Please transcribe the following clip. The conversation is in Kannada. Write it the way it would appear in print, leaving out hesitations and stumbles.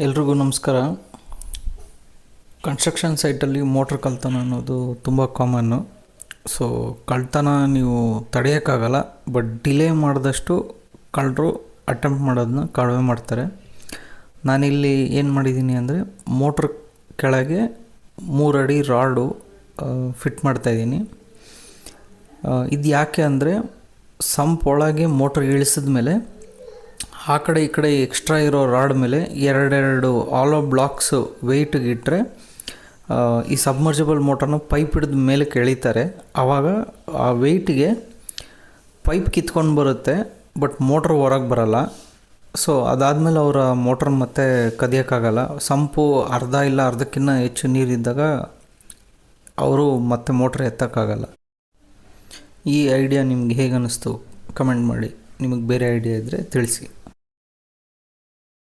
ಎಲ್ರಿಗೂ ನಮಸ್ಕಾರ. ಕನ್ಸ್ಟ್ರಕ್ಷನ್ ಸೈಟಲ್ಲಿ ಮೋಟ್ರ್ ಕಳ್ತನ ಅನ್ನೋದು ತುಂಬ ಕಾಮನ್ನು. ಸೊ ಕಳ್ತನ ನೀವು ತಡೆಯೋಕ್ಕಾಗಲ್ಲ, ಬಟ್ ಡಿಲೇ ಮಾಡಿದಷ್ಟು ಕಳ್ಳರು ಅಟೆಂಪ್ಟ್ ಮಾಡೋದನ್ನ ಕಡಿಮೆ ಮಾಡ್ತಾರೆ. ನಾನಿಲ್ಲಿ ಏನು ಮಾಡಿದ್ದೀನಿ ಅಂದರೆ ಮೋಟ್ರ್ ಕೆಳಗೆ 3 ಅಡಿ ರಾಡು ಫಿಟ್ ಮಾಡ್ತಾಯಿದ್ದೀನಿ. ಇದು ಯಾಕೆ ಅಂದರೆ ಸಂಪ್ ಒಳಗೆ ಮೋಟ್ರ್ ಇಳಿಸಿದ ಮೇಲೆ ಆ ಕಡೆ ಈ ಕಡೆ ಎಕ್ಸ್ಟ್ರಾ ಇರೋ ರಾಡ್ ಮೇಲೆ ಎರಡೆರಡು ಆಲೋ ಬ್ಲಾಕ್ಸು ವೆಯ್ಟಿಗೆ ಇಟ್ಟರೆ ಈ ಸಬ್ಮರ್ಜಿಬಲ್ ಮೋಟ್ರನ್ನ ಪೈಪ್ ಹಿಡಿದ ಮೇಲೆ ಎಳಿತಾರೆ. ಆವಾಗ ಆ ವೆಯ್ಟಿಗೆ ಪೈಪ್ ಕಿತ್ಕೊಂಡು ಬರುತ್ತೆ, ಬಟ್ ಮೋಟ್ರ್ ಹೊರಗೆ ಬರಲ್ಲ. ಸೊ ಅದಾದಮೇಲೆ ಅವರ ಮೋಟ್ರ್ ಮತ್ತೆ ಕದಿಯೋಕ್ಕಾಗಲ್ಲ. ಸಂಪು ಅರ್ಧಕ್ಕಿಂತ ಹೆಚ್ಚು ನೀರಿದ್ದಾಗ ಅವರು ಮತ್ತೆ ಮೋಟ್ರ್ ಎತ್ತಕ್ಕಾಗಲ್ಲ. ಈ ಐಡಿಯಾ ನಿಮ್ಗೆ ಹೇಗೆ ಅನ್ನಿಸ್ತು ಕಮೆಂಟ್ ಮಾಡಿ. ನಿಮಗೆ ಬೇರೆ ಐಡಿಯಾ ಇದ್ದರೆ ತಿಳಿಸಿ.